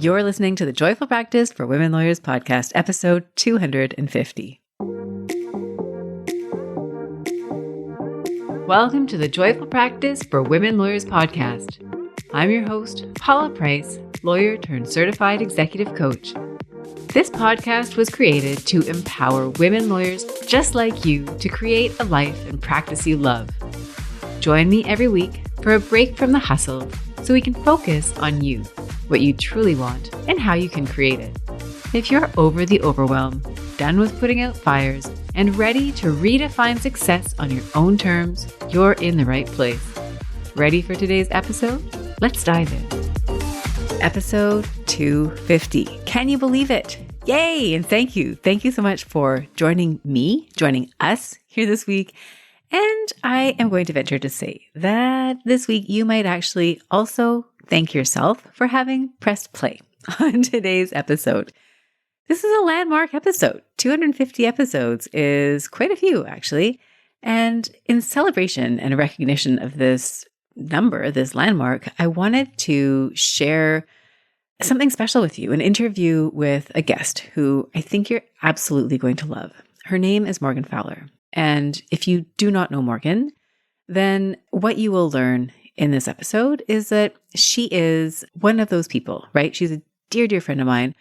You're listening to the Joyful Practice for Women Lawyers podcast, episode 250. Welcome to the Joyful Practice for Women Lawyers podcast. I'm your host, Paula Price, lawyer turned certified executive coach. This podcast was created to empower women lawyers just like you to create a life and practice you love. Join me every week for a break from the hustle so we can focus on you, what you truly want, and how you can create it. If you're over the overwhelm, done with putting out fires, and ready to redefine success on your own terms, you're in the right place. Ready for today's episode? Let's dive in. Episode 250. Can you believe it? Yay! And thank you. Thank you so much for joining us here this week. And I am going to venture to say that this week you might actually also thank yourself for having pressed play on today's episode. This is a landmark episode. 250 episodes is quite a few, actually. And in celebration and recognition of this number, this landmark, I wanted to share something special with you, an interview with a guest who I think you're absolutely going to love. Her name is Morgan Fowler. And if you do not know Morgan, then what you will learn in this episode is that she is one of those people, right? She's a dear, dear friend of mine.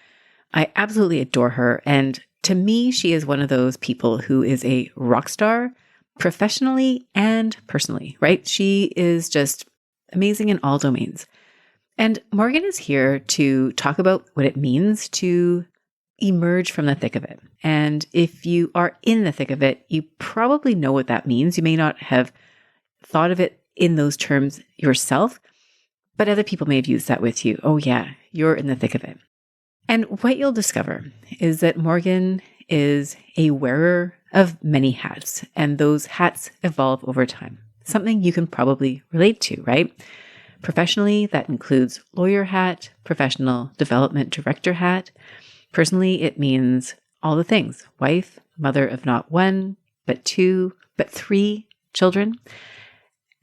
I absolutely adore her. And to me, she is one of those people who is a rock star professionally and personally, right? She is just amazing in all domains. And Morgan is here to talk about what it means to emerge from the thick of it. And if you are in the thick of it, you probably know what that means. You may not have thought of it in those terms yourself, but other people may have used that with you. Oh yeah, you're in the thick of it. And what you'll discover is that Morgan is a wearer of many hats, and those hats evolve over time. Something you can probably relate to, right? Professionally, that includes lawyer hat, professional development director hat. Personally, it means all the things: wife, mother of not one, but two, but three children,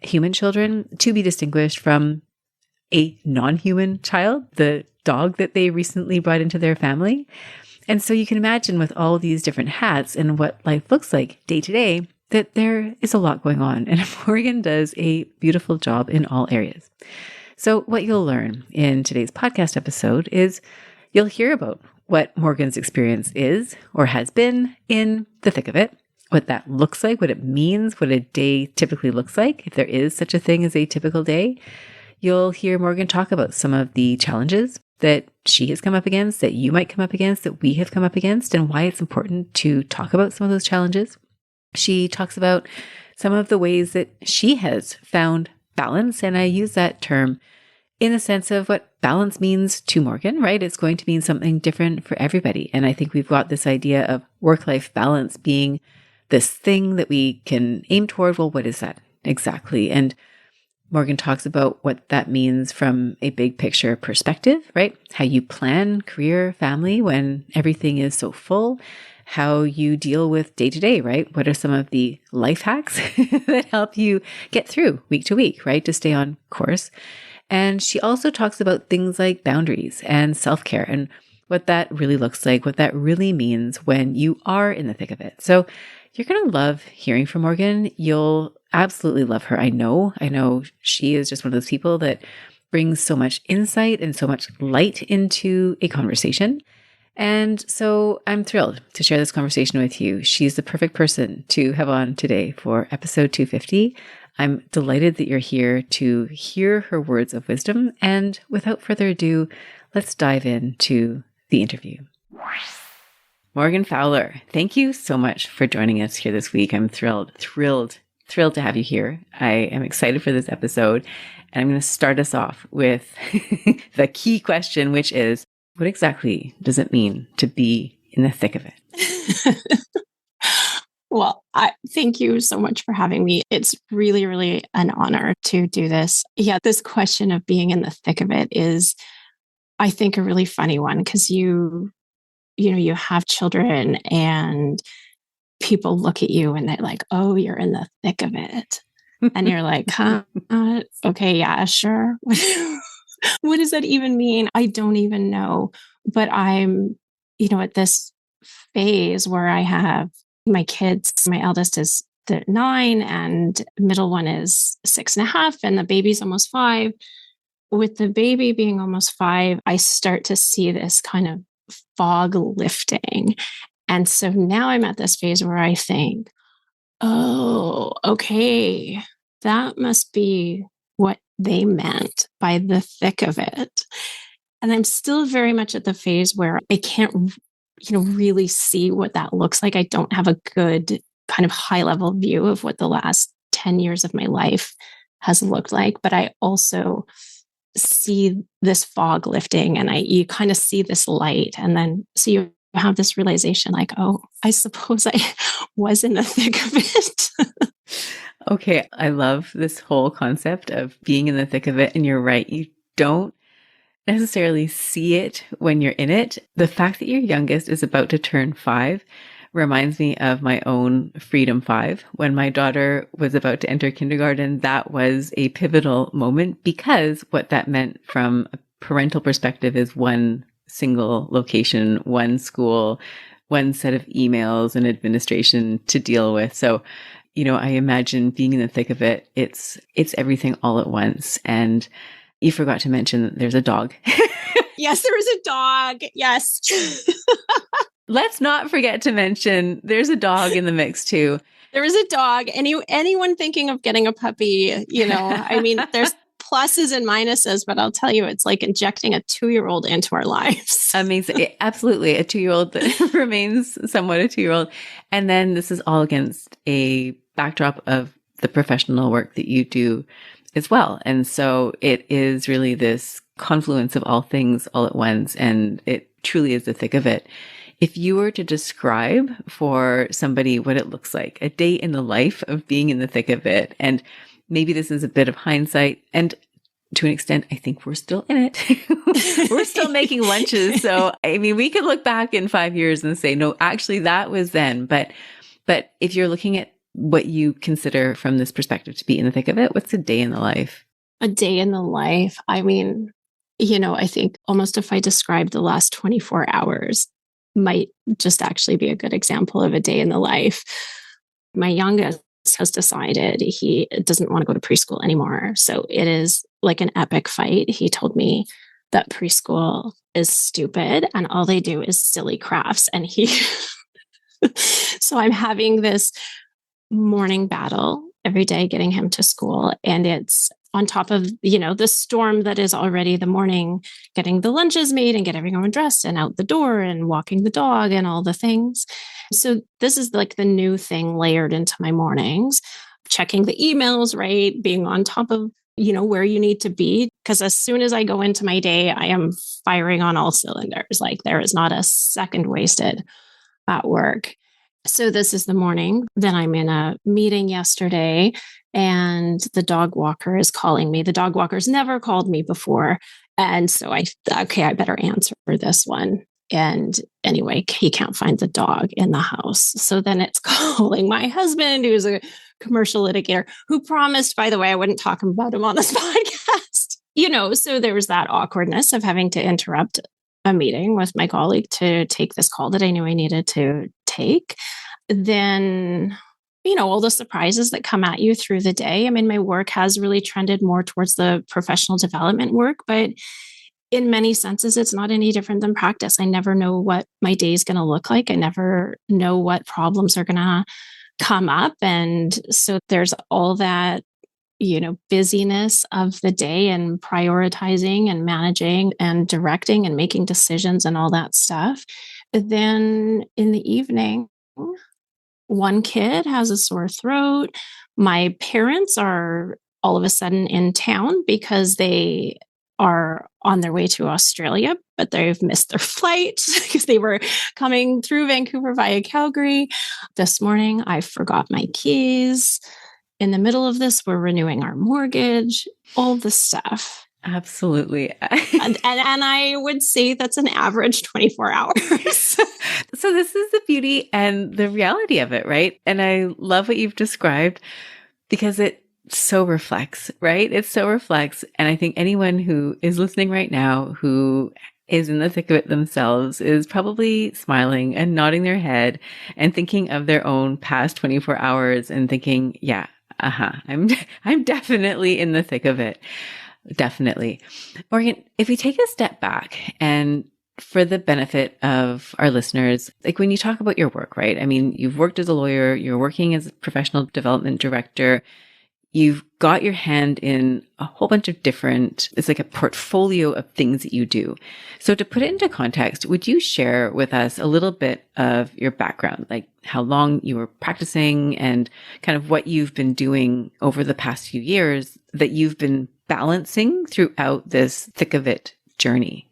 human children, to be distinguished from a non-human child, the dog that they recently brought into their family. And so you can imagine with all these different hats and what life looks like day to day, that there is a lot going on. And Morgan does a beautiful job in all areas. So what you'll learn in today's podcast episode is you'll hear about what Morgan's experience is or has been in the thick of it, what that looks like, what it means, what a day typically looks like, if there is such a thing as a typical day. You'll hear Morgan talk about some of the challenges that she has come up against, that you might come up against, that we have come up against, and why it's important to talk about some of those challenges. She talks about some of the ways that she has found balance, and I use that term in the sense of what balance means to Morgan, right? It's going to mean something different for everybody. And I think we've got this idea of work-life balance being this thing that we can aim toward. Well, what is that exactly? And Morgan talks about what that means from a big picture perspective, right? How you plan career, family when everything is so full, how you deal with day to day, right? What are some of the life hacks that help you get through week to week, right? To stay on course. And she also talks about things like boundaries and self-care and what that really looks like, what that really means when you are in the thick of it. So you're going to love hearing from Morgan. You'll absolutely love her. I know she is just one of those people that brings so much insight and so much light into a conversation. And so I'm thrilled to share this conversation with you. She's the perfect person to have on today for episode 250. I'm delighted that you're here to hear her words of wisdom. And without further ado, let's dive into the interview. Morgan Fowler, thank you so much for joining us here this week. I'm thrilled to have you here. I am excited for this episode. And I'm going to start us off with the key question, which is, what exactly does it mean to be in the thick of it? Well, I thank you so much for having me. It's really, really an honor to do this. Yeah, this question of being in the thick of it is, I think, a really funny one because you have children and people look at you and they're like, oh, you're in the thick of it. And you're like, huh? Okay, yeah, sure. What does that even mean? I don't even know. But I'm, at this phase where I have my kids. My eldest is 9 and middle one is 6.5, and the baby's almost 5. With the baby being almost 5, I start to see this kind of fog lifting. And so now I'm at this phase where I think, oh, okay, that must be what they meant by the thick of it. And I'm still very much at the phase where I can't, really see what that looks like. I don't have a good kind of high level view of what the last 10 years of my life has looked like. But I also see this fog lifting, and you kind of see this light. And then so you have this realization like, oh, I suppose I was in the thick of it. Okay. I love this whole concept of being in the thick of it. And you're right. You don't necessarily see it when you're in it. The fact that your youngest is about to turn 5 reminds me of my own Freedom 5. When my daughter was about to enter kindergarten, that was a pivotal moment, because what that meant from a parental perspective is one single location, one school, one set of emails and administration to deal with. So, I imagine being in the thick of it, it's everything all at once. And you forgot to mention that there's a dog. Yes, there is a dog. Yes. Let's not forget to mention there's a dog in the mix too. There is a dog. Anyone thinking of getting a puppy, I mean, there's pluses and minuses, but I'll tell you, it's like injecting a 2-year-old into our lives. Amazing. Absolutely. A 2-year-old that remains somewhat a 2-year-old. And then this is all against a backdrop of the professional work that you do as well. And so it is really this confluence of all things all at once. And it truly is the thick of it. If you were to describe for somebody what it looks like, a day in the life of being in the thick of it, and maybe this is a bit of hindsight, and to an extent, I think we're still in it. We're still making lunches. So, I mean, we could look back in 5 years and say, no, actually that was then. But if you're looking at what you consider from this perspective to be in the thick of it, what's a day in the life? A day in the life. I mean, I think almost if I describe the last 24 hours, might just actually be a good example of a day in the life. My youngest has decided he doesn't want to go to preschool anymore. So it is like an epic fight. He told me that preschool is stupid and all they do is silly crafts. And so I'm having this morning battle every day getting him to school. And it's on top of, the storm that is already the morning, getting the lunches made and get everyone dressed and out the door and walking the dog and all the things. So this is like the new thing layered into my mornings, checking the emails, right? Being on top of, where you need to be. Because as soon as I go into my day, I am firing on all cylinders. Like there is not a second wasted at work. So this is the morning. Then I'm in a meeting yesterday and the dog walker is calling me. The dog walker's never called me before. And so I better answer this one. And anyway, he can't find the dog in the house. So then it's calling my husband, who's a commercial litigator, who promised, by the way, I wouldn't talk about him on this podcast. So there was that awkwardness of having to interrupt a meeting with my colleague to take this call that I knew I needed to take. Then, all the surprises that come at you through the day. I mean, my work has really trended more towards the professional development work, but in many senses, it's not any different than practice. I never know what my day is going to look like. I never know what problems are going to come up. And so there's all that, busyness of the day and prioritizing and managing and directing and making decisions and all that stuff. Then in the evening, one kid has a sore throat. My parents are all of a sudden in town because they are on their way to Australia, but they've missed their flight because they were coming through Vancouver via Calgary. This morning, I forgot my keys. In the middle of this, we're renewing our mortgage, all the stuff. Absolutely. and I would say that's an average 24 hours. So this is the beauty and the reality of it, right? And I love what you've described because it so reflects, right? It so reflects. And I think anyone who is listening right now who is in the thick of it themselves is probably smiling and nodding their head and thinking of their own past 24 hours and thinking, yeah, I'm definitely in the thick of it. Definitely. Morgan, if we take a step back and for the benefit of our listeners, like when you talk about your work, right? I mean, you've worked as a lawyer, you're working as a professional development director, you've got your hand in a whole bunch of different, it's like a portfolio of things that you do. So to put it into context, would you share with us a little bit of your background, like how long you were practicing and kind of what you've been doing over the past few years that you've been balancing throughout this thick of it journey?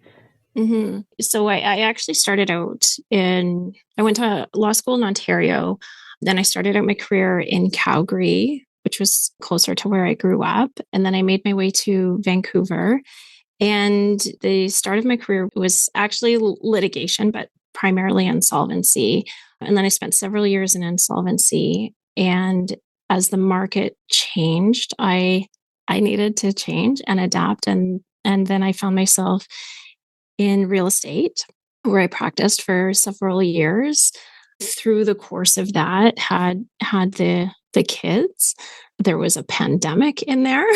Mm-hmm. So I actually started out I went to law school in Ontario. Then I started out my career in Calgary, which was closer to where I grew up. And then I made my way to Vancouver. And the start of my career was actually litigation, but primarily insolvency. And then I spent several years in insolvency. And as the market changed, I needed to change and adapt. And then I found myself in real estate, where I practiced for several years. Through the course of that, had the kids. There was a pandemic in there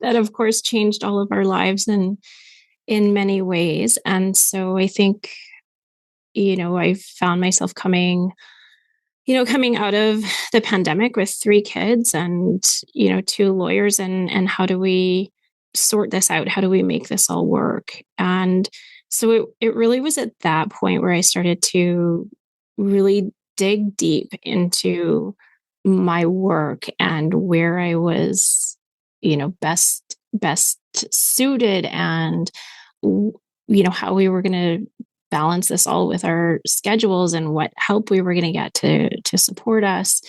that, of course, changed all of our lives in many ways. And so I think, I found myself coming out of the pandemic with 3 kids and, 2 lawyers, and how do we sort this out? How do we make this all work? And so it really was at that point where I started to really dig deep into my work and where I was, best suited, and how we were going to balance this all with our schedules and what help we were going to get to support us.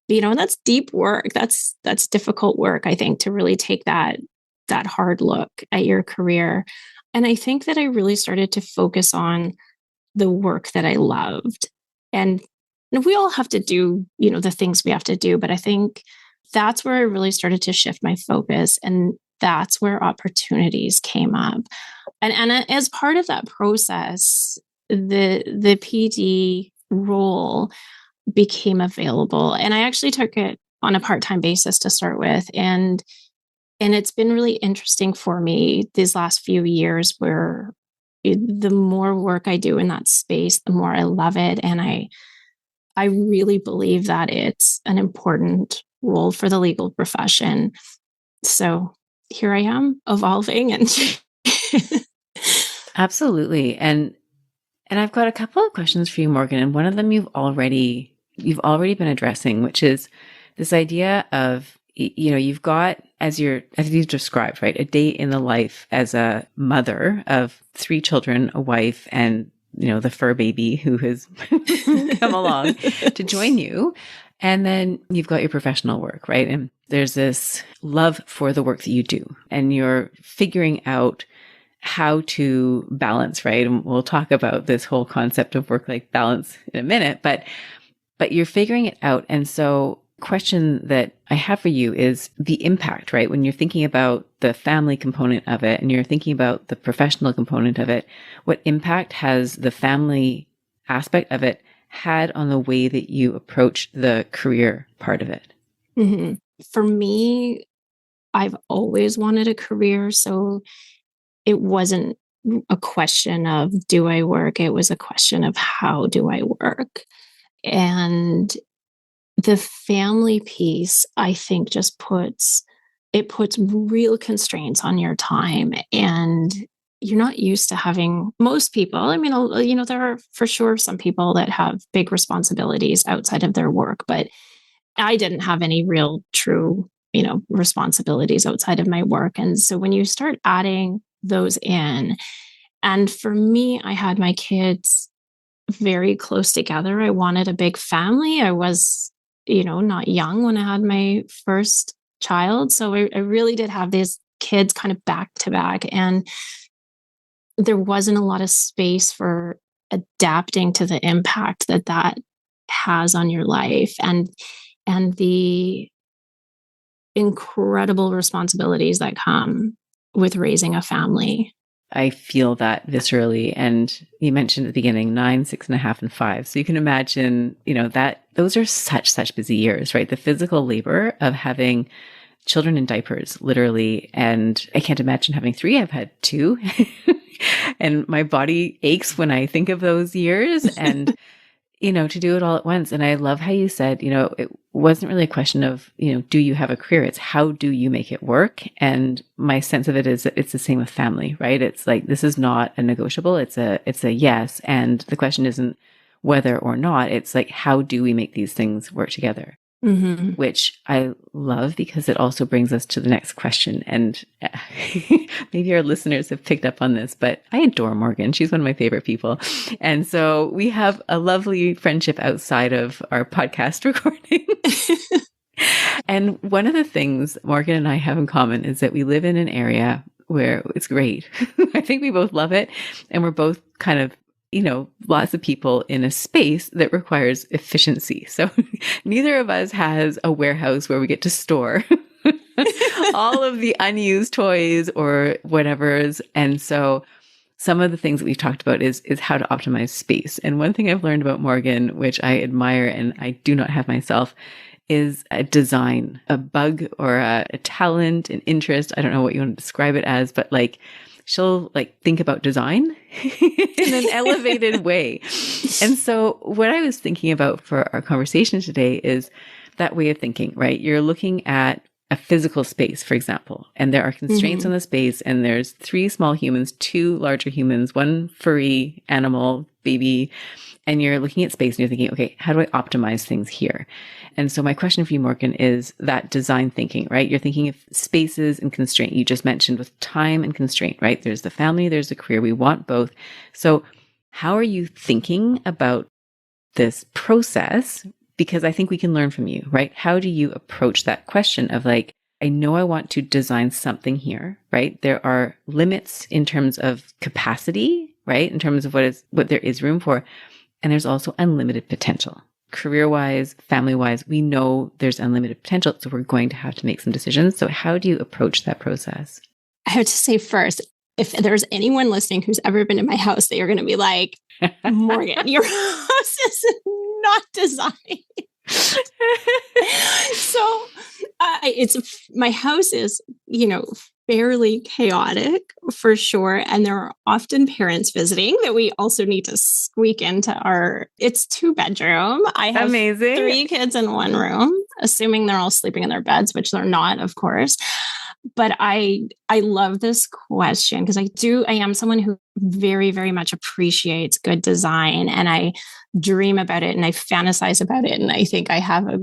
And that's deep work. That's difficult work, I think, to really take that hard look at your career. And I think that I really started to focus on the work that I loved. And we all have to do, the things we have to do. But I think that's where I really started to shift my focus. And that's where opportunities came up. And as part of that process, the PD role became available. And I actually took it on a part-time basis to start with. And it's been really interesting for me these last few years, where the more work I do in that space, the more I love it. And I really believe that it's an important role for the legal profession. So here I am, evolving and Absolutely. And I've got a couple of questions for you, Morgan. And one of them you've already been addressing, which is this idea of, you've got, as you've described, right, a day in the life as a mother of 3 children, a wife, and, the fur baby who has come along to join you. And then you've got your professional work, right? And there's this love for the work that you do, and you're figuring out how to balance, right? And we'll talk about this whole concept of work-life balance in a minute, but you're figuring it out. And so question that I have for you is the impact, right? When you're thinking about the family component of it and you're thinking about the professional component of it, what impact has the family aspect of it had on the way that you approach the career part of it? Mm-hmm. For me, I've always wanted a career. So it wasn't a question of do I work? It was a question of how do I work? And the family piece, I think, just puts real constraints on your time. And you're not used to having, most people, I mean, there are for sure some people that have big responsibilities outside of their work, but I didn't have any real true, responsibilities outside of my work. And so when you start adding those in, and for me, I had my kids very close together. I wanted a big family. I was, not young when I had my first child. So I really did have these kids kind of back to back. And there wasn't a lot of space for adapting to the impact that has on your life. And the incredible responsibilities that come with raising a family. I feel that viscerally. And you mentioned at the beginning, 9, 6.5, and 5. So you can imagine, that those are such busy years, right? The physical labor of having children in diapers, literally. And I can't imagine having 3. I've had 2. And my body aches when I think of those years. And to do it all at once. And I love how you said, it wasn't really a question of, do you have a career? It's how do you make it work? And my sense of it is that it's the same with family, right? It's like, this is not a negotiable. It's a yes. And the question isn't whether or not. It's like, how do we make these things work together? Mm-hmm. Which I love because it also brings us to the next question. And maybe our listeners have picked up on this, but I adore Morgan. She's one of my favorite people. And so we have a lovely friendship outside of our podcast recording. And one of the things Morgan and I have in common is that we live in an area where it's great. I think we both love it. And we're both kind of lots of people in a space that requires efficiency. So neither of us has a warehouse where we get to store all of the unused toys or whatever's. And so some of the things that we've talked about is how to optimize space. And one thing I've learned about Morgan, which I admire and I do not have myself, is a design, a bug or a talent, an interest. I don't know what you want to describe it as, but she'll think about design in an elevated way. And so what I was thinking about for our conversation today is that way of thinking, right? You're looking at a physical space, for example, and there are constraints on the space, and there's 3 small humans, 2 larger humans, 1 furry animal, baby, and you're looking at space and you're thinking, okay, how do I optimize things here? And so my question for you, Morgan, is that design thinking, right? You're thinking of spaces and constraint. You just mentioned with time and constraint, right? There's the family, there's the career. We want both. So how are you thinking about this process? Because I think we can learn from you, right? How do you approach that question of I know I want to design something here, right? There are limits in terms of capacity, right? In terms of what there is room for. And there's also unlimited potential. Career-wise, family-wise, we know there's unlimited potential. So we're going to have to make some decisions. So how do you approach that process? I have to say first, if there's anyone listening who's ever been in my house, they are going to be like, Morgan, your house is not designed. So my house is, fairly chaotic for sure. And there are often parents visiting that we also need to squeak into it's 2-bedroom. I have Amazing. 3 kids in 1 room, assuming they're all sleeping in their beds, which they're not, of course. But I love this question because I am someone who very, very much appreciates good design, and I dream about it and I fantasize about it. And I think I have a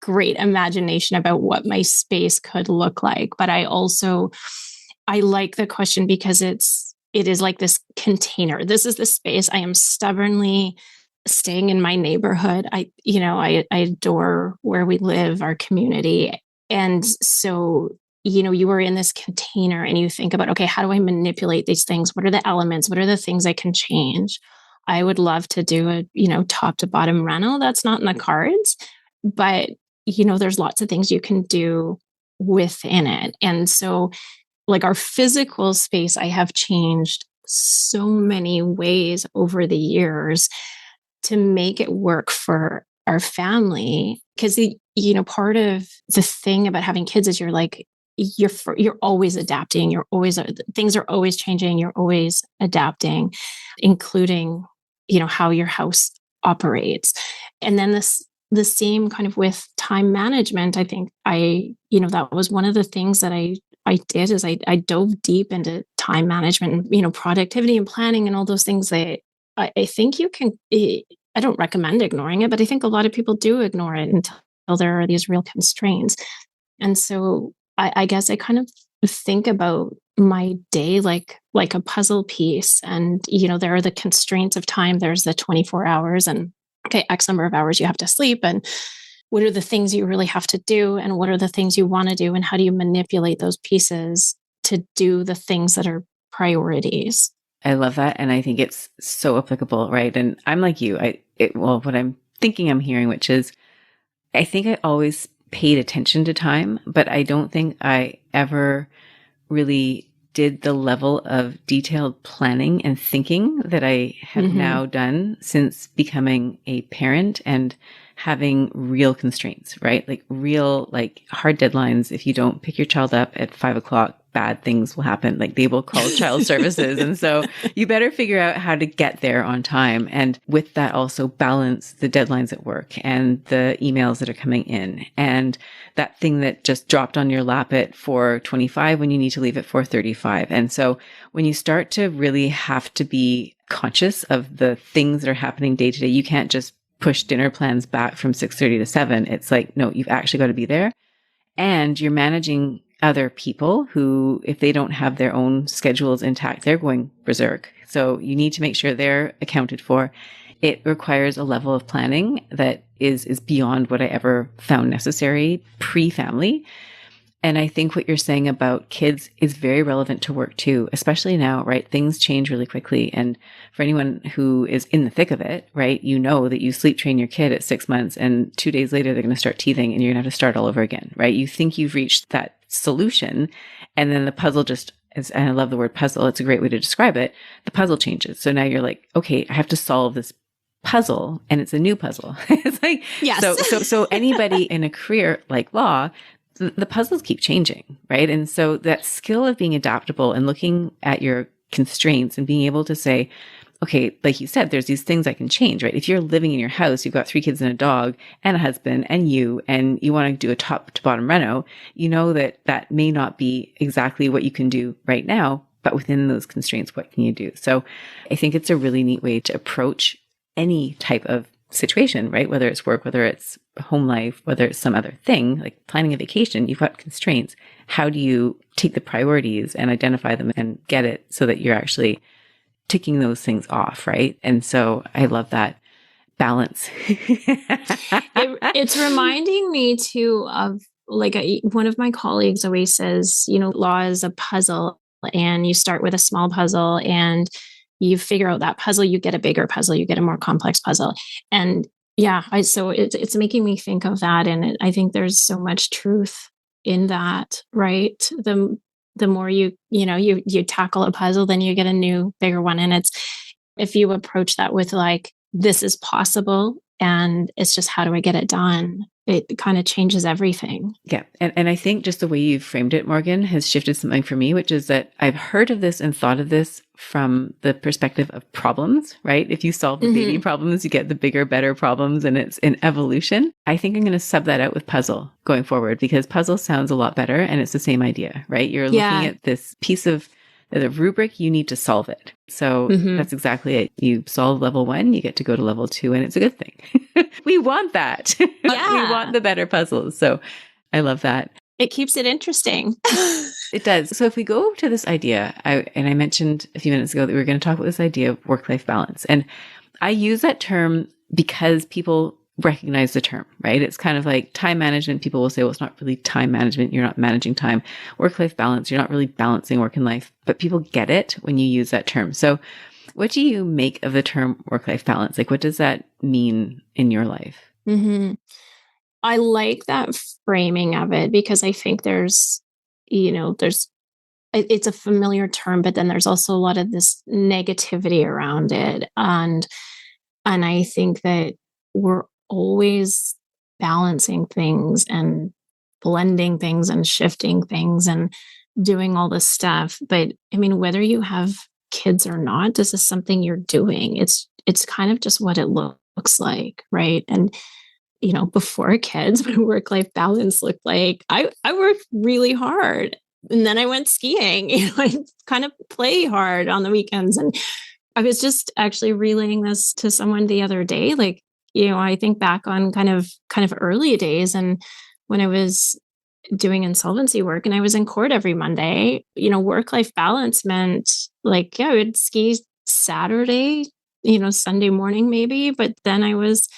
great imagination about what my space could look like. But I like the question because it is like this container. This is the space. I am stubbornly staying in my neighborhood. I adore where we live, our community. And so, you are in this container and you think about, okay, how do I manipulate these things? What are the elements? What are the things I can change? I would love to do a, top to bottom reno. That's not in the cards, but there's lots of things you can do within it. And so our physical space, I have changed so many ways over the years to make it work for our family. Because, part of the thing about having kids is you're always adapting. Things are always changing. You're always adapting, including, how your house operates. And then the same kind of with time management. I think that was one of the things that I did is I dove deep into time management and, productivity and planning and all those things that I think you can, I don't recommend ignoring it, but I think a lot of people do ignore it until there are these real constraints. And so I guess I kind of think about my day like a puzzle piece, and, there are the constraints of time. There's the 24 hours and okay, X number of hours you have to sleep, and what are the things you really have to do, and what are the things you want to do, and how do you manipulate those pieces to do the things that are priorities? I love that. And I think it's so applicable, right? And I'm like you, what I'm thinking I'm hearing, which is, I think I always paid attention to time, but I don't think I ever really did the level of detailed planning and thinking that I have now done since becoming a parent and having real constraints, right? Like real, like hard deadlines. If you don't pick your child up at 5 o'clock, bad things will happen. Like they will call child services. And so you better figure out how to get there on time. And with that, also balance the deadlines at work and the emails that are coming in and that thing that just dropped on your lap at 4:25 when you need to leave at 4:35. And so when you start to really have to be conscious of the things that are happening day to day, you can't just push dinner plans back from 6:30 to 7. It's like, no, you've actually got to be there. And you're managing other people who, if they don't have their own schedules intact, they're going berserk. So you need to make sure they're accounted for. It requires a level of planning that is beyond what I ever found necessary pre-family. And I think what you're saying about kids is very relevant to work too, especially now, right? Things change really quickly. And for anyone who is in the thick of it, right, you know that you sleep train your kid at 6 months and 2 days later, they're going to start teething and you're going to have to start all over again, right? You think you've reached that solution and then the puzzle just is, and I love the word puzzle. It's a great way to describe it. The puzzle changes. So now you're like, okay, I have to solve this puzzle and it's a new puzzle. It's like, yes. So anybody in a career like law, the puzzles keep changing, right? And so that skill of being adaptable and looking at your constraints and being able to say, okay, like you said, there's these things I can change, right? If you're living in your house, you've got 3 kids and a dog and a husband and you want to do a top to bottom reno, you know that that may not be exactly what you can do right now, but within those constraints, what can you do? So I think it's a really neat way to approach any type of situation, right? Whether it's work, whether it's home life, whether it's some other thing, like planning a vacation, you've got constraints. How do you take the priorities and identify them and get it so that you're actually ticking those things off, right? And so I love that balance. It's reminding me too of like one of my colleagues always says, law is a puzzle and you start with a small puzzle and you figure out that puzzle, you get a bigger puzzle, you get a more complex puzzle. And yeah, so it's making me think of that. And I think there's so much truth in that, right? The more you tackle a puzzle, then you get a new, bigger one. And it's, if you approach that with like, this is possible and it's just, how do I get it done? It kind of changes everything. Yeah. And I think just the way you've framed it, Morgan, has shifted something for me, which is that I've heard of this and thought of this from the perspective of problems, right? If you solve the baby problems, you get the bigger, better problems and it's an evolution. I think I'm going to sub that out with puzzle going forward because puzzle sounds a lot better and it's the same idea, right? You're looking at this piece of the rubric, you need to solve it. So that's exactly it. You solve level 1, you get to go to level 2 and it's a good thing. We want that. Yeah. We want the better puzzles. So I love that. It keeps it interesting. It does. So if we go to this idea, I mentioned a few minutes ago that we were going to talk about this idea of work-life balance. And I use that term because people recognize the term, right? It's kind of like time management. People will say, well, it's not really time management. You're not managing time. Work-life balance, you're not really balancing work and life, but people get it when you use that term. So what do you make of the term work-life balance? Like, what does that mean in your life? I like that framing of it because I think it's a familiar term, but then there's also a lot of this negativity around it. And I think that we're always balancing things and blending things and shifting things and doing all this stuff. But I mean, whether you have kids or not, this is something you're doing. It's kind of just what it looks like, right? And before kids, what work-life balance looked like, I worked really hard. And then I went skiing. I kind of play hard on the weekends. And I was just actually relaying this to someone the other day. Like, I think back on kind of early days and when I was doing insolvency work and I was in court every Monday, work-life balance meant like, I would ski Saturday, Sunday morning maybe, but then I was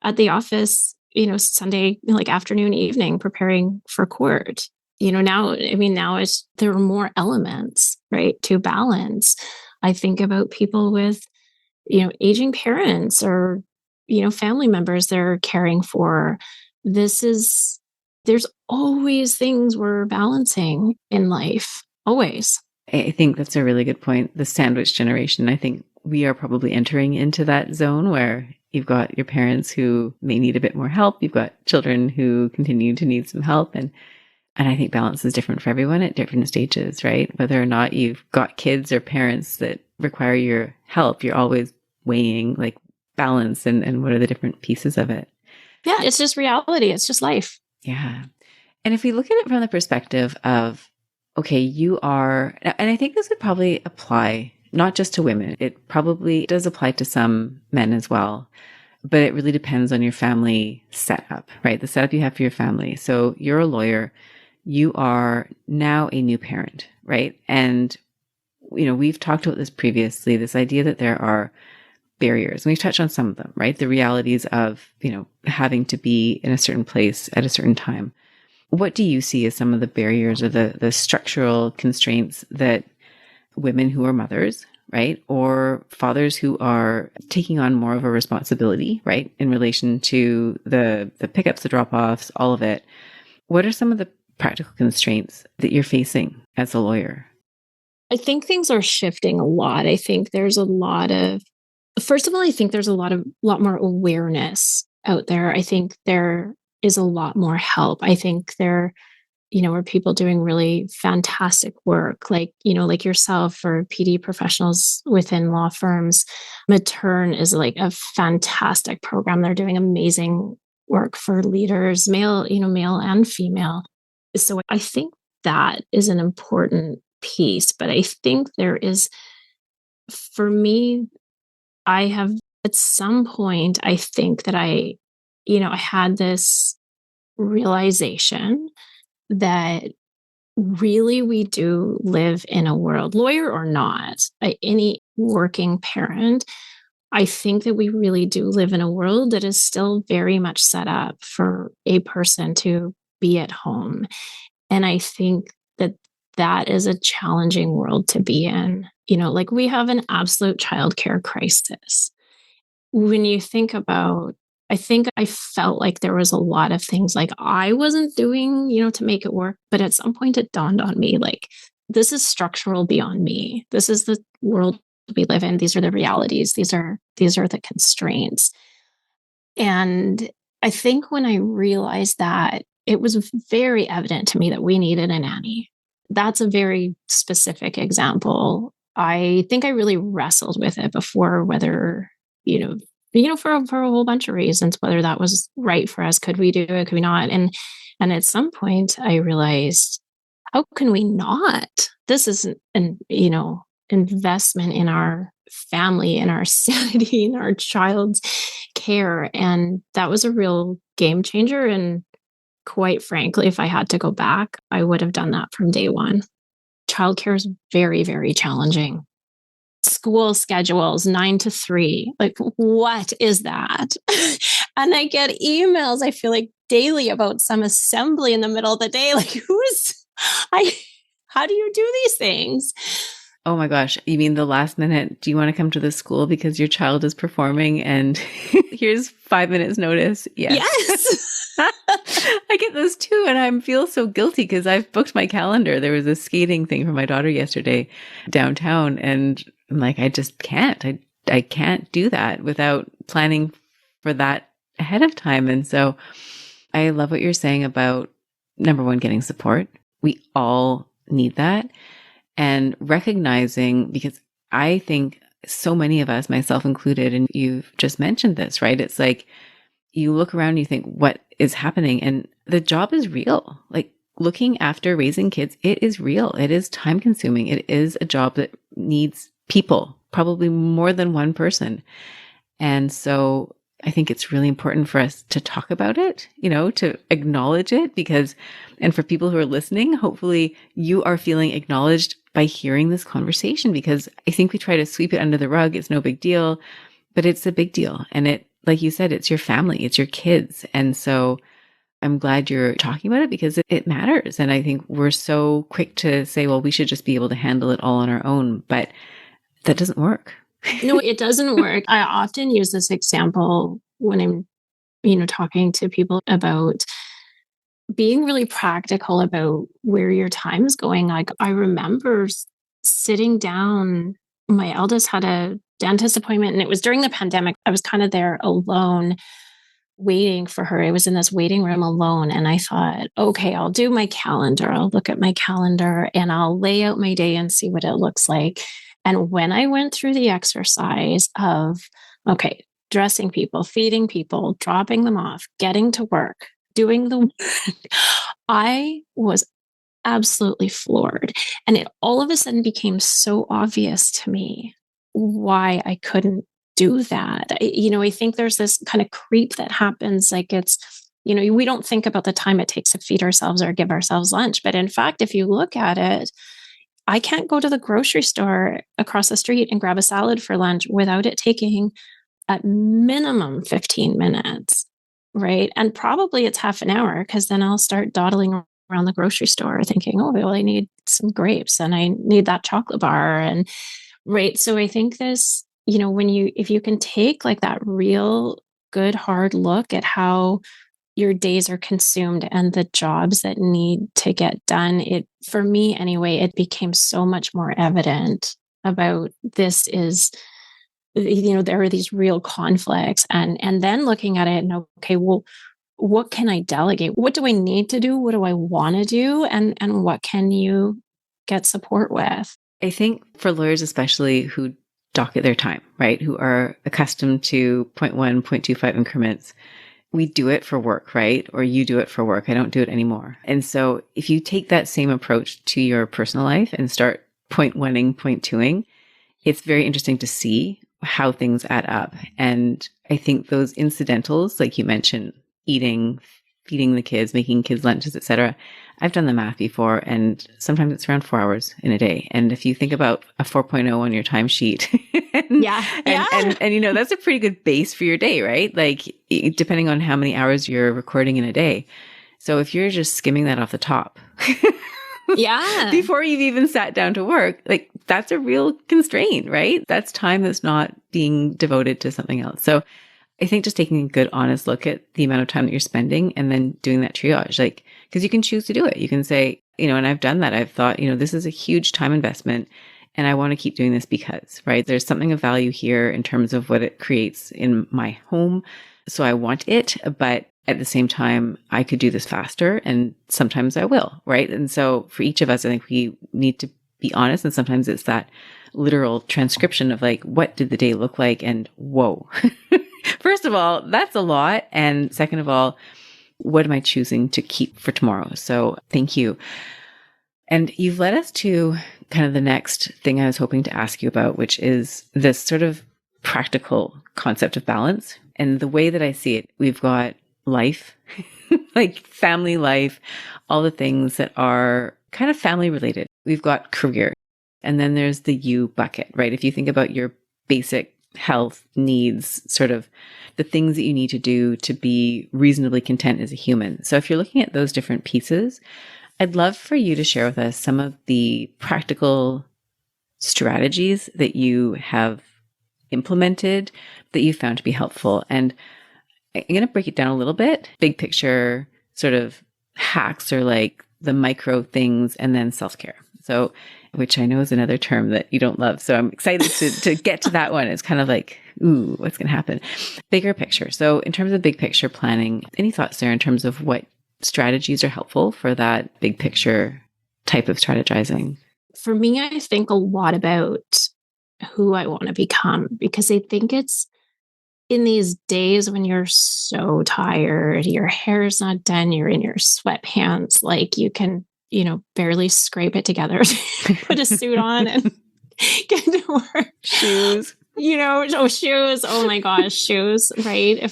at the office, Sunday, like afternoon, evening, preparing for court. Now there are more elements, right, to balance. I think about people with, aging parents or, family members they're caring for. This is There's always things we're balancing in life, always. I think that's a really good point. The sandwich generation, I think we are probably entering into that zone where you've got your parents who may need a bit more help. You've got children who continue to need some help. And I think balance is different for everyone at different stages, right? Whether or not you've got kids or parents that require your help, you're always weighing like balance and what are the different pieces of it. Yeah, it's just reality. It's just life. Yeah. And if we look at it from the perspective of, okay, you are, and I think this would probably apply not just to women, it probably does apply to some men as well, but it really depends on your family setup, right? The setup you have for your family. So you're a lawyer, you are now a new parent, right? And, we've talked about this previously, this idea that there are barriers. And we've touched on some of them, right? The realities of, having to be in a certain place at a certain time. What do you see as some of the barriers or the structural constraints that women who are mothers, right? Or fathers who are taking on more of a responsibility, right? In relation to the pickups, the drop-offs, all of it. What are some of the practical constraints that you're facing as a lawyer? I think things are shifting a lot. I think there's a lot of, first of all, I think there's a lot more awareness out there. I think there is a lot more help. I think there, are people doing really fantastic work, like yourself or PD professionals within law firms. Matern is like a fantastic program. They're doing amazing work for leaders, male and female. So I think that is an important piece. But I think there is, for me, I have at some point, I think that I had this realization that really we do live in a world, lawyer or not, any working parent, I think that we really do live in a world that is still very much set up for a person to be at home. And I think that that is a challenging world to be in. Like we have an absolute childcare crisis. When you think about, I think I felt like there was a lot of things like I wasn't doing, to make it work. But at some point it dawned on me, like, this is structural beyond me. This is the world we live in. These are the realities. These are the constraints. And I think when I realized that, it was very evident to me that we needed a nanny. That's a very specific example. I think I really wrestled with it before, whether, for a whole bunch of reasons, whether that was right for us. Could we do it? Could we not? And at some point I realized, how can we not? This is an investment in our family, in our sanity, in our child's care. And that was a real game changer. And quite frankly, if I had to go back, I would have done that from day one. Childcare is very, very challenging. School schedules 9 to 3. Like, what is that? And I get emails, I feel like daily, about some assembly in the middle of the day. Like, how do you do these things? Oh my gosh. You mean the last minute, do you want to come to the school because your child is performing and here's 5 minutes notice? Yes. I get those too. And I feel so guilty because I've booked my calendar. There was a skating thing for my daughter yesterday downtown. And I'm like, I just can't. I can't do that without planning for that ahead of time. And so I love what you're saying about, number one, getting support. We all need that. And recognizing, because I think so many of us, myself included, and you've just mentioned this, right? It's like you look around and you think, what is happening? And the job is real. Like looking after raising kids, it is real. It is time consuming. It is a job that needs people, probably more than one person. And so I think it's really important for us to talk about it, to acknowledge it, because, and for people who are listening, hopefully you are feeling acknowledged by hearing this conversation, because I think we try to sweep it under the rug. It's no big deal, but it's a big deal. And it, like you said, it's your family, it's your kids. And so I'm glad you're talking about it because it matters. And I think we're so quick to say, well, we should just be able to handle it all on our own, but that doesn't work. No, it doesn't work. I often use this example when I'm, talking to people about being really practical about where your time is going. Like I remember sitting down, my eldest had a dentist appointment and it was during the pandemic. I was kind of there alone waiting for her. I was in this waiting room alone. And I thought, okay, I'll do my calendar. I'll look at my calendar and I'll lay out my day and see what it looks like. And when I went through the exercise of, okay, dressing people, feeding people, dropping them off, getting to work, doing the work, I was absolutely floored. And it all of a sudden became so obvious to me why I couldn't do that. I think there's this kind of creep that happens. Like it's, we don't think about the time it takes to feed ourselves or give ourselves lunch. But in fact, if you look at it, I can't go to the grocery store across the street and grab a salad for lunch without it taking at minimum 15 minutes, right? And probably it's half an hour because then I'll start dawdling around the grocery store thinking, oh, well, I need some grapes and I need that chocolate bar. And right. So I think this, if you can take like that real good, hard look at how your days are consumed and the jobs that need to get done, for me anyway, it became so much more evident about this is, there are these real conflicts and then looking at it and okay, well, what can I delegate? What do I need to do? What do I want to do? And what can you get support with? I think for lawyers, especially who docket their time, right? Who are accustomed to 0.1, 0.25 increments. We do it for work, right? Or you do it for work. I don't do it anymore. And so if you take that same approach to your personal life and start 0.1ing, 0.2ing, it's very interesting to see how things add up. And I think those incidentals, like you mentioned, eating, feeding the kids, making kids lunches, etc. I've done the math before, and sometimes it's around 4 hours in a day. And if you think about a 4.0 on your timesheet, and that's a pretty good base for your day, right? Like depending on how many hours you're recording in a day. So if you're just skimming that off the top, before you've even sat down to work, like that's a real constraint, right? That's time that's not being devoted to something else. So I think just taking a good, honest look at the amount of time that you're spending and then doing that triage, like, because you can choose to do it. You can say, and I've done that. I've thought, this is a huge time investment and I want to keep doing this because, right, there's something of value here in terms of what it creates in my home. So I want it, but at the same time, I could do this faster and sometimes I will, right? And so for each of us, I think we need to be honest. And sometimes it's that literal transcription of like, what did the day look like? And whoa. First of all, that's a lot. And second of all, what am I choosing to keep for tomorrow? So thank you. And you've led us to kind of the next thing I was hoping to ask you about, which is this sort of practical concept of balance. And the way that I see it, we've got life, like family life, all the things that are kind of family related. We've got career. And then there's the you bucket, right? If you think about your basic health needs, sort of the things that you need to do to be reasonably content as a human. So if you're looking at those different pieces, I'd love for you to share with us some of the practical strategies that you have implemented that you found to be helpful. And I'm going to break it down a little bit. Big picture sort of hacks or like the micro things and then self-care. So, which I know is another term that you don't love. So I'm excited to get to that one. It's kind of like, ooh, what's going to happen? Bigger picture. So in terms of big picture planning, any thoughts there in terms of what strategies are helpful for that big picture type of strategizing? For me, I think a lot about who I want to become because I think it's in these days when you're so tired, your hair's not done, you're in your sweatpants, like you can barely scrape it together to put a suit on and get to work. Shoes. Shoes. Oh my gosh, shoes, right?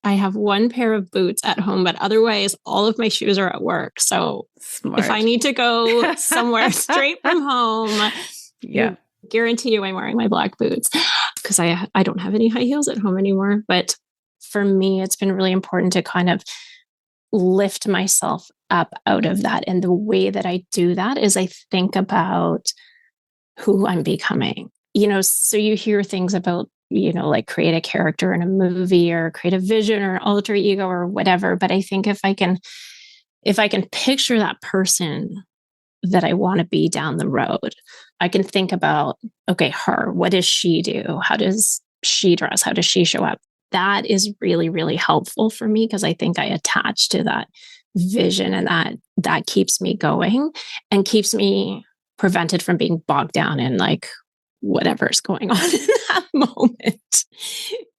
I have one pair of boots at home, but otherwise all of my shoes are at work. So Smart. If I need to go somewhere straight from home, yeah, guarantee you I'm wearing my black boots because I don't have any high heels at home anymore. But for me, it's been really important to kind of lift myself up out of that. And the way that I do that is I think about who I'm becoming. So you hear things about, like create a character in a movie or create a vision or an alter ego or whatever. But I think if I can picture that person that I want to be down the road, I can think about, okay, her, what does she do? How does she dress? How does she show up? That is really, really helpful for me because I think I attach to that vision, and that keeps me going and keeps me prevented from being bogged down in like whatever's going on in that moment.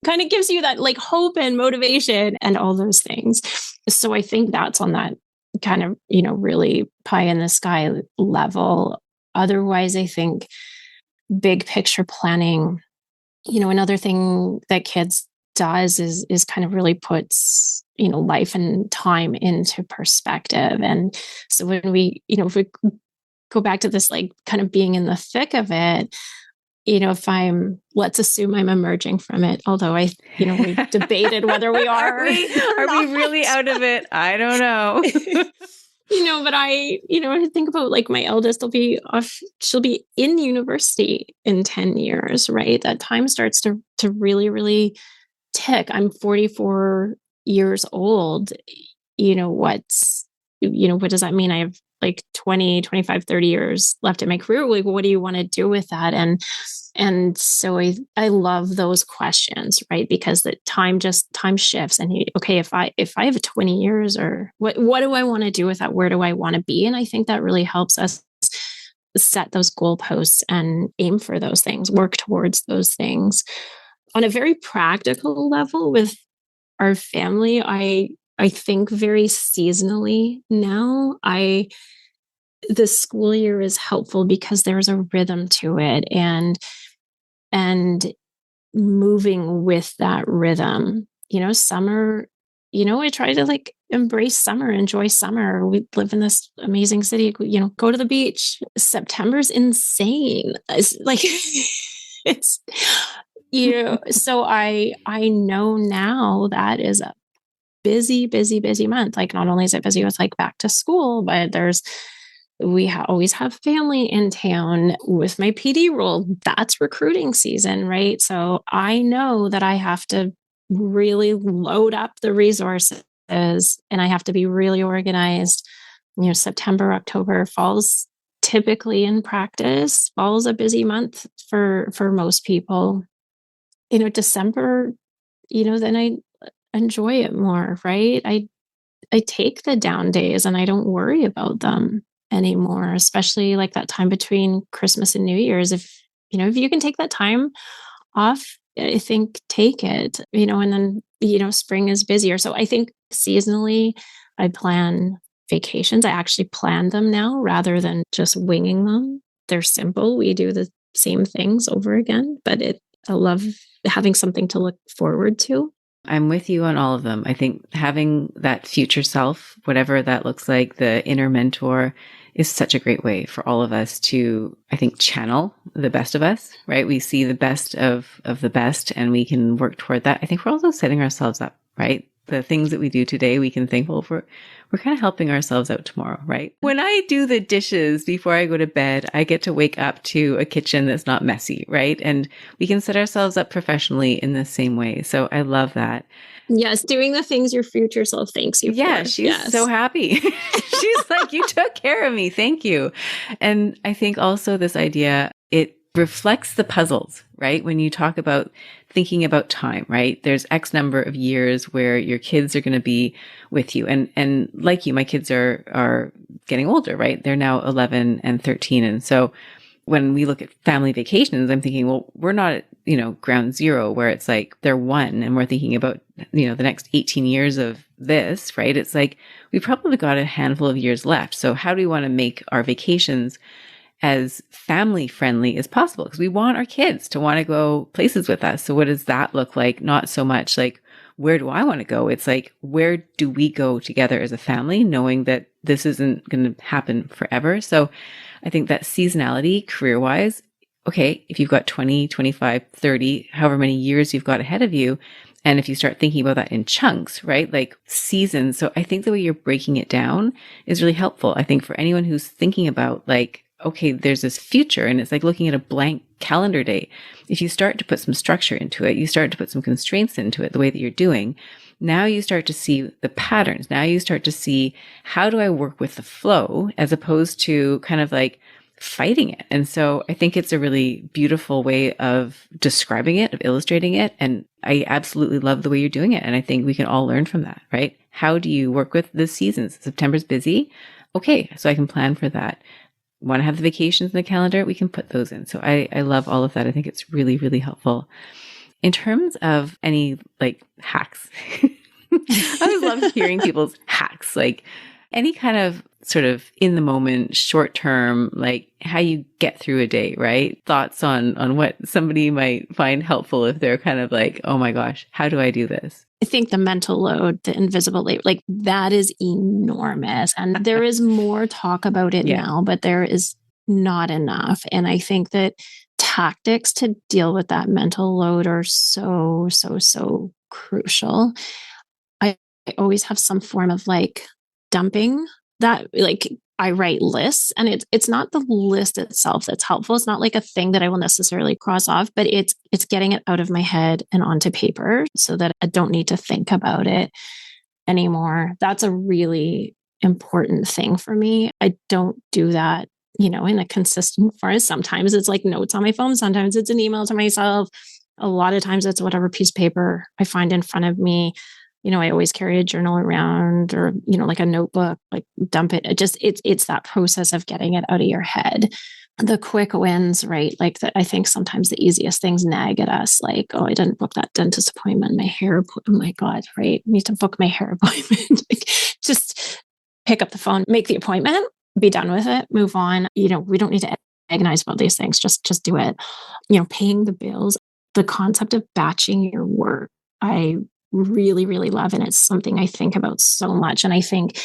Kind of gives you that like hope and motivation and all those things. So I think that's on that kind of, really pie in the sky level. Otherwise, I think big picture planning, another thing that kids does is kind of really puts, life and time into perspective. And so when we, if we go back to this, like kind of being in the thick of it, let's assume I'm emerging from it. Although we've debated whether we are. Are we really out of it? I don't know. But I think about like my eldest she'll be in university in 10 years, right? That time starts to really, really tick. I'm 44 years old. What does that mean? I have like 20, 25, 30 years left in my career. Like, what do you want to do with that? And so I love those questions, right? Because the time shifts and if I have 20 years or what do I want to do with that? Where do I want to be? And I think that really helps us set those goalposts and aim for those things, work towards those things. On a very practical level with our family, I think very seasonally now. The school year is helpful because there's a rhythm to it and moving with that rhythm. Summer, I try to like embrace summer, enjoy summer. We live in this amazing city, go to the beach. September's insane. It's like it's so I know now that is a busy, busy, busy month. Like not only is it busy with like back to school, but we always have family in town. With my PD role, that's recruiting season, right? So I know that I have to really load up the resources and I have to be really organized. September, October, fall's typically in practice. Fall's a busy month for most people. December, then I enjoy it more, right? I take the down days and I don't worry about them anymore, especially like that time between Christmas and New Year's. If you can take that time off, I think take it, and then, spring is busier. So I think seasonally I plan vacations. I actually plan them now rather than just winging them. They're simple. We do the same things over again, but I love having something to look forward to. I'm with you on all of them. I think having that future self, whatever that looks like, the inner mentor, is such a great way for all of us to, I think, channel the best of us, right? We see the best of the best and we can work toward that. I think we're also setting ourselves up, right? The things that we do today, we can think, well, we're kind of helping ourselves out tomorrow, right? When I do the dishes before I go to bed, I get to wake up to a kitchen that's not messy, right? And we can set ourselves up professionally in the same way. So I love that. Yes, doing the things your future self thanks you for. Yeah, she's so happy. She's like, you took care of me. Thank you. And I think also this idea, it reflects the puzzles, right? When you talk about thinking about time, right? There's X number of years where your kids are going to be with you. And like you, my kids are getting older, right? They're now 11 and 13. And so when we look at family vacations, I'm thinking, well, we're not at, ground zero where it's like they're one and we're thinking about, the next 18 years of this, right? It's like we've probably got a handful of years left. So how do we want to make our vacations as family friendly as possible? Because we want our kids to want to go places with us. So what does that look like? Not so much like, where do I want to go? It's like, where do we go together as a family, knowing that this isn't going to happen forever? So I think that seasonality career-wise, okay, if you've got 20, 25, 30, however many years you've got ahead of you, and if you start thinking about that in chunks, right? Like seasons. So I think the way you're breaking it down is really helpful. I think for anyone who's thinking about like, okay, there's this future and it's like looking at a blank calendar day, if you start to put some structure into it, you start to put some constraints into it, the way that you're doing, now you start to see the patterns. Now you start to see, how do I work with the flow as opposed to kind of like fighting it? And so I think it's a really beautiful way of describing it, of illustrating it. And I absolutely love the way you're doing it. And I think we can all learn from that, right? How do you work with the seasons? September's busy. Okay, so I can plan for that. Want to have the vacations in the calendar? We can put those in. So I love all of that. I think it's really, really helpful. In terms of any like hacks, I always love hearing people's hacks, like any kind of sort of in the moment, short term, like how you get through a day, right? Thoughts on what somebody might find helpful if they're kind of like, oh my gosh, how do I do this? I think the mental load, the invisible labor, like that is enormous. And there is more talk about it now, but there is not enough. And I think that tactics to deal with that mental load are so, so, so crucial. I always have some form of like dumping that, like I write lists, and it's not the list itself that's helpful. It's not like a thing that I will necessarily cross off, but it's getting it out of my head and onto paper so that I don't need to think about it anymore. That's a really important thing for me. I don't do that, in a consistent form. Sometimes it's like notes on my phone. Sometimes it's an email to myself. A lot of times it's whatever piece of paper I find in front of me. I always carry a journal around, or, like a notebook, like dump it. It's that process of getting it out of your head. The quick wins, right? Like I think sometimes the easiest things nag at us, like, oh, I didn't book that dentist appointment, my hair, oh my God, right? I need to book my hair appointment. Like, just pick up the phone, make the appointment, be done with it, move on. We don't need to agonize about these things. Just do it. Paying the bills, the concept of batching your work, I really, really love. And it's something I think about so much. And I think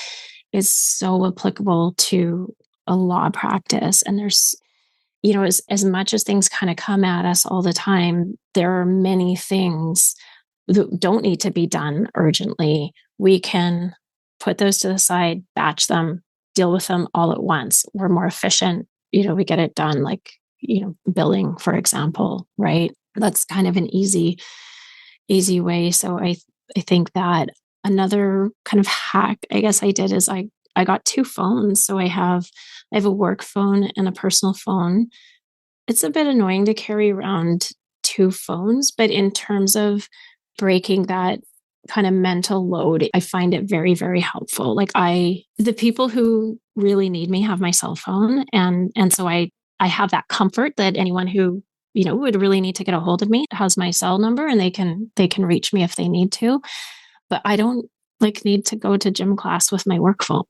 is so applicable to a law practice. And there's, as much as things kind of come at us all the time, there are many things that don't need to be done urgently. We can put those to the side, batch them, deal with them all at once. We're more efficient. We get it done, like, billing, for example, right? That's kind of an easy way. So I think that another kind of hack, I guess I did, is I got two phones. So I have a work phone and a personal phone. It's a bit annoying to carry around two phones, but in terms of breaking that kind of mental load, I find it very, very helpful. Like the people who really need me have my cell phone. And so I have that comfort that anyone who would really need to get a hold of me has my cell number, and they can reach me if they need to. But I don't need to go to gym class with my work phone,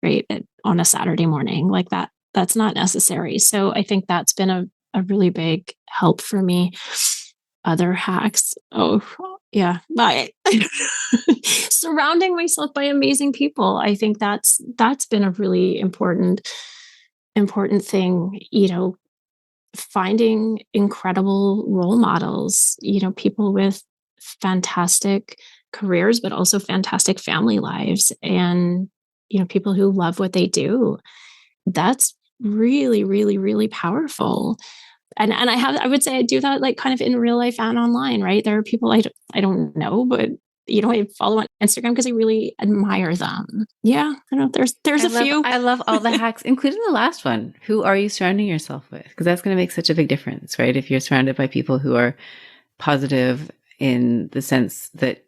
right? On a Saturday morning like that. That's not necessary. So I think that's been a really big help for me. Other hacks. Oh yeah. Surrounding myself by amazing people. I think that's been a really important thing, finding incredible role models, people with fantastic careers, but also fantastic family lives, and, people who love what they do. That's really, really, really powerful. And I would say I do that like kind of in real life and online, right? There are people I don't know, but I follow on Instagram because I really admire them. Yeah, I know there's a few. I love all the hacks, including the last one. Who are you surrounding yourself with? Because that's going to make such a big difference, right? If you're surrounded by people who are positive in the sense that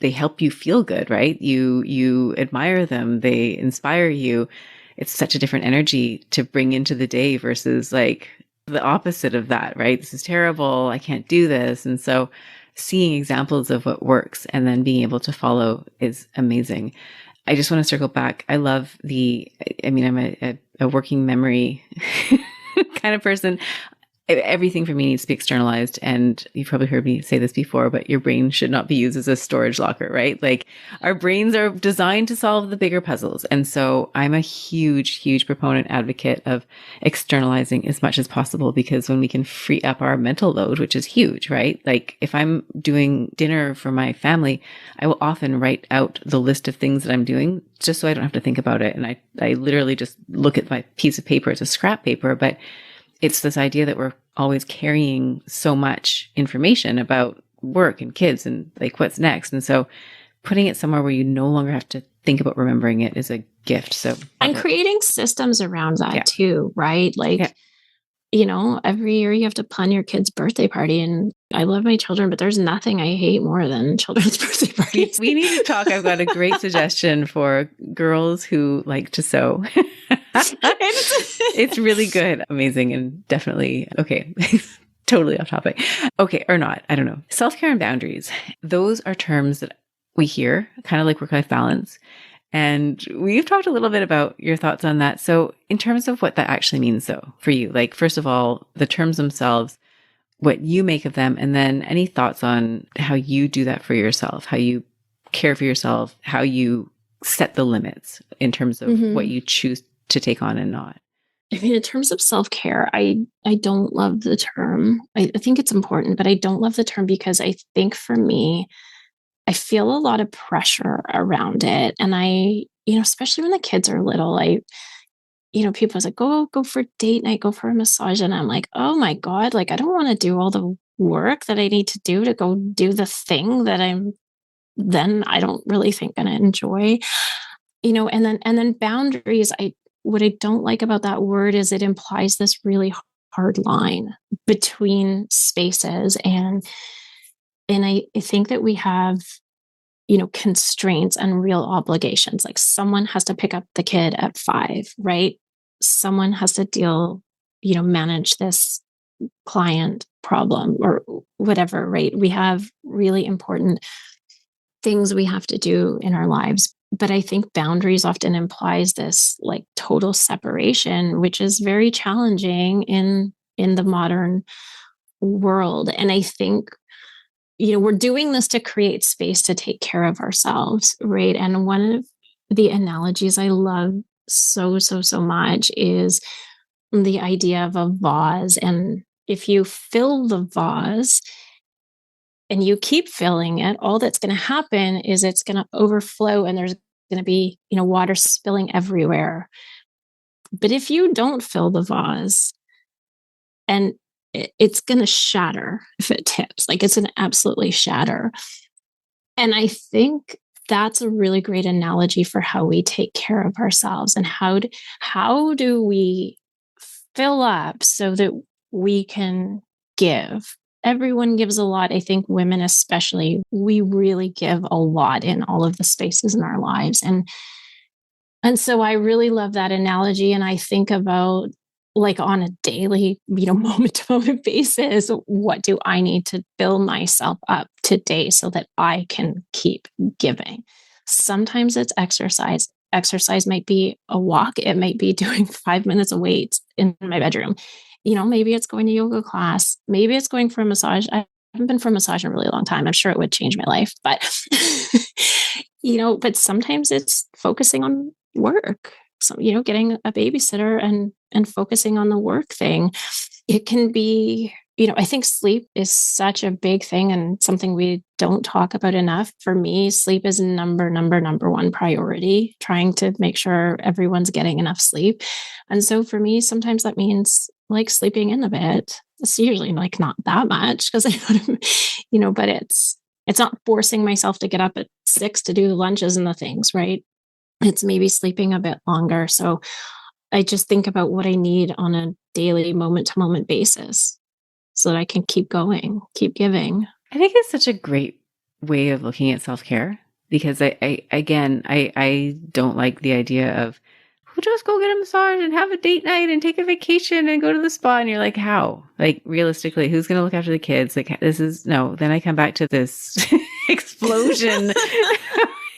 they help you feel good, right? You admire them, they inspire you. It's such a different energy to bring into the day versus like the opposite of that, right? This is terrible. I can't do this. And so seeing examples of what works and then being able to follow is amazing. I just want to circle back. I love I'm a working memory kind of person. Everything for me needs to be externalized. And you've probably heard me say this before, but your brain should not be used as a storage locker, right? Like our brains are designed to solve the bigger puzzles. And so I'm a huge, huge proponent advocate of externalizing as much as possible, because when we can free up our mental load, which is huge, right? Like if I'm doing dinner for my family, I will often write out the list of things that I'm doing just so I don't have to think about it. And I literally just look at my piece of paper as a scrap paper, but it's this idea that we're always carrying so much information about work and kids and like what's next. And so putting it somewhere where you no longer have to think about remembering it is a gift. So, and creating systems around that too, right? Like, every year you have to plan your kid's birthday party. And I love my children, but there's nothing I hate more than children's birthday parties. We need to talk. I've got a great suggestion for girls who like to sew. It's really good. Amazing. And definitely, okay, totally off topic. Okay, or not. I don't know. Self-care and boundaries. Those are terms that we hear, kind of like work-life balance. And we've talked a little bit about your thoughts on that. So in terms of what that actually means though, for you, like first of all, the terms themselves, what you make of them, and then any thoughts on how you do that for yourself, how you care for yourself, how you set the limits in terms of what you choose to take on and not. I mean, in terms of self-care, I don't love the term. I think it's important, but I don't love the term because I think for me, I feel a lot of pressure around it. And especially when the kids are little, people are like, go for date night, go for a massage. And I'm like, oh my God, like, I don't want to do all the work that I need to do to go do the thing that I don't really think going to enjoy, and then boundaries. What I don't like about that word is it implies this really hard line between spaces. And I think that we have, constraints and real obligations. Like someone has to pick up the kid at 5, right? Someone has to manage this client problem or whatever, right? We have really important things we have to do in our lives. But I think boundaries often implies this like total separation, which is very challenging in the modern world. And I think we're doing this to create space to take care of ourselves, right? And one of the analogies I love so much is the idea of a vase. And if you fill the vase and you keep filling it, all that's going to happen is it's going to overflow and there's going to be, water spilling everywhere. But if you don't fill the vase, and it's going to shatter if it tips, like it's going to absolutely shatter. And I think that's a really great analogy for how we take care of ourselves and how do we fill up so that we can give. Everyone gives a lot. I think women especially, we really give a lot in all of the spaces in our lives. And so I really love that analogy. And I think about like on a daily, moment to moment basis, what do I need to build myself up today so that I can keep giving? Sometimes it's exercise. Exercise might be a walk. It might be doing 5 minutes of weights in my bedroom. Maybe it's going to yoga class. Maybe it's going for a massage. I haven't been for a massage in a really long time. I'm sure it would change my life, but but sometimes it's focusing on work. So, getting a babysitter and focusing on the work thing. It can be, I think sleep is such a big thing and something we don't talk about enough. For me, sleep is number one priority, trying to make sure everyone's getting enough sleep. And so for me, sometimes that means like sleeping in a bit. It's usually like not that much because but it's not forcing myself to get up at 6 to do the lunches and the things, right? It's maybe sleeping a bit longer. So I just think about what I need on a daily moment to moment basis so that I can keep going, keep giving. I think it's such a great way of looking at self-care because I don't like the idea of we'll just go get a massage and have a date night and take a vacation and go to the spa. And you're like, how? Like realistically, who's going to look after the kids? Like then I come back to this explosion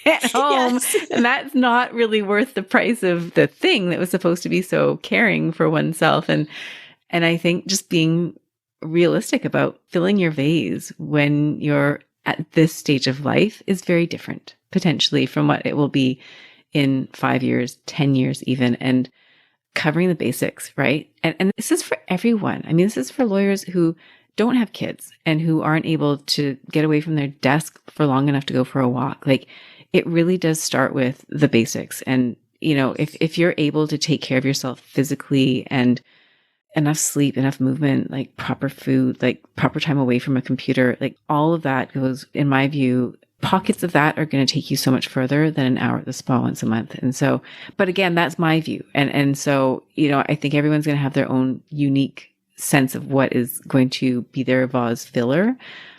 at home. Yes. And that's not really worth the price of the thing that was supposed to be so caring for oneself. And I think just being realistic about filling your vase when you're at this stage of life is very different potentially from what it will be in 5 years, 10 years even, and covering the basics, right? And this is for everyone. I mean, this is for lawyers who don't have kids and who aren't able to get away from their desk for long enough to go for a walk. Like it really does start with the basics. And, if you're able to take care of yourself physically and enough sleep, enough movement, like proper food, like proper time away from a computer, like all of that goes, in my view, pockets of that are going to take you so much further than an hour at the spa once a month. And so, but again, that's my view. And so, I think everyone's going to have their own unique sense of what is going to be their vase filler,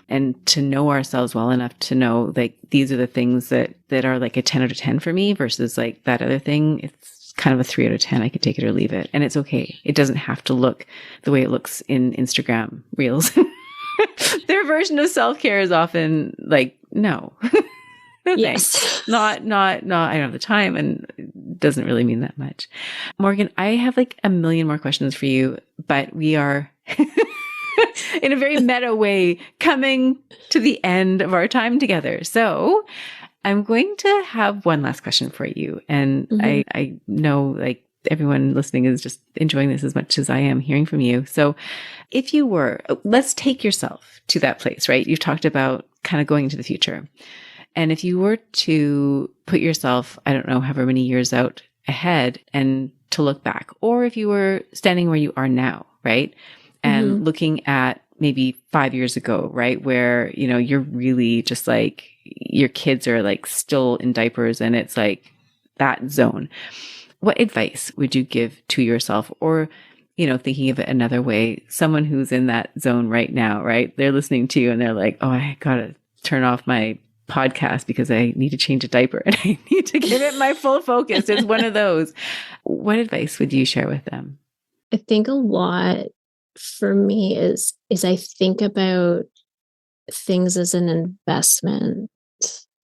and to know ourselves well enough to know like these are the things that are like a 10 out of 10 for me versus like that other thing. It's kind of a 3 out of 10. I could take it or leave it. And it's okay. It doesn't have to look the way it looks in Instagram reels. Their version of self-care is often like, no. No, yes. Not, I don't have the time, and it doesn't really mean that much. Morgan, I have like a million more questions for you, but we are in a very meta way coming to the end of our time together. So I'm going to have one last question for you. And I know like everyone listening is just enjoying this as much as I am hearing from you. So if you were, let's take yourself to that place, right? You've talked about kind of going into the future. And if you were to put yourself, I don't know, however many years out ahead and to look back, or if you were standing where you are now, right? And looking at maybe 5 years ago, right? Where, you're really just like, your kids are like still in diapers and it's like that zone. What advice would you give to yourself? Or, thinking of it another way, someone who's in that zone right now, right? They're listening to you and they're like, oh, I got to turn off my podcast because I need to change a diaper and I need to give it my full focus. It's one of those. What advice would you share with them? I think a lot for me is I think about things as an investment,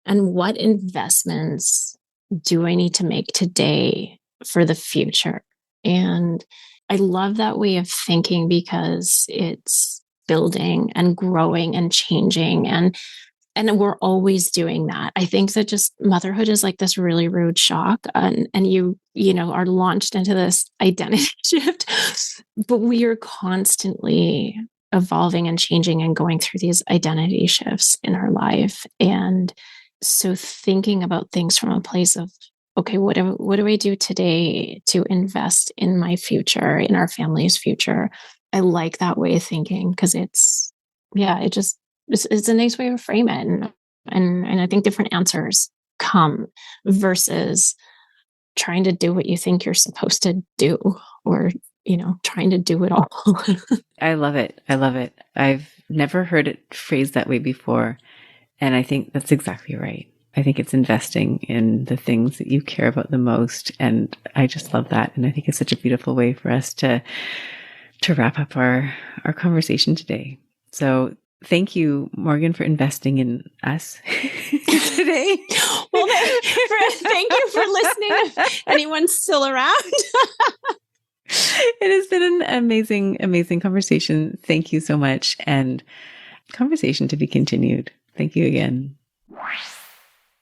and what investments do I need to make today for the future? And I love that way of thinking because it's building and growing and changing, and we're always doing that. I think that just motherhood is like this really rude shock, and you are launched into this identity shift, but we are constantly evolving and changing and going through these identity shifts in our life. And so thinking about things from a place of, okay, what do I do today to invest in my future, in our family's future? I like that way of thinking because it's a nice way to frame it. And I think different answers come versus trying to do what you think you're supposed to do, or, trying to do it all. I love it. I've never heard it phrased that way before. And I think that's exactly right. I think it's investing in the things that you care about the most. And I just love that. And I think it's such a beautiful way for us to wrap up our conversation today. So thank you, Morgan, for investing in us today. Well, thank you for listening. If anyone's still around. It has been an amazing, amazing conversation. Thank you so much. And conversation to be continued. Thank you again.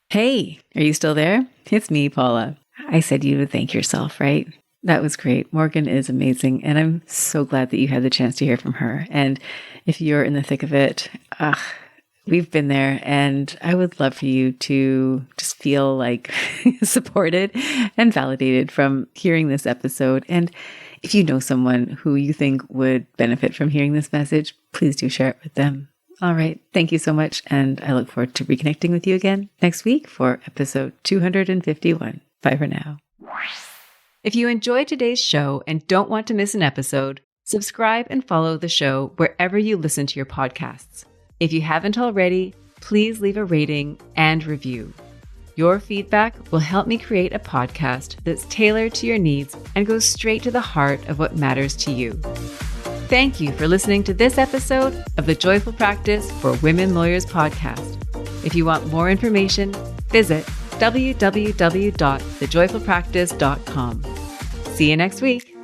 Hey, are you still there? It's me, Paula. I said you would thank yourself, right? That was great. Morgan is amazing. And I'm so glad that you had the chance to hear from her. And if you're in the thick of it, we've been there. And I would love for you to just feel like supported and validated from hearing this episode. And if you know someone who you think would benefit from hearing this message, please do share it with them. All right. Thank you so much. And I look forward to reconnecting with you again next week for episode 251. Bye for now. If you enjoyed today's show and don't want to miss an episode, subscribe and follow the show wherever you listen to your podcasts. If you haven't already, please leave a rating and review. Your feedback will help me create a podcast that's tailored to your needs and goes straight to the heart of what matters to you. Thank you for listening to this episode of the Joyful Practice for Women Lawyers podcast. If you want more information, visit www.thejoyfulpractice.com. See you next week.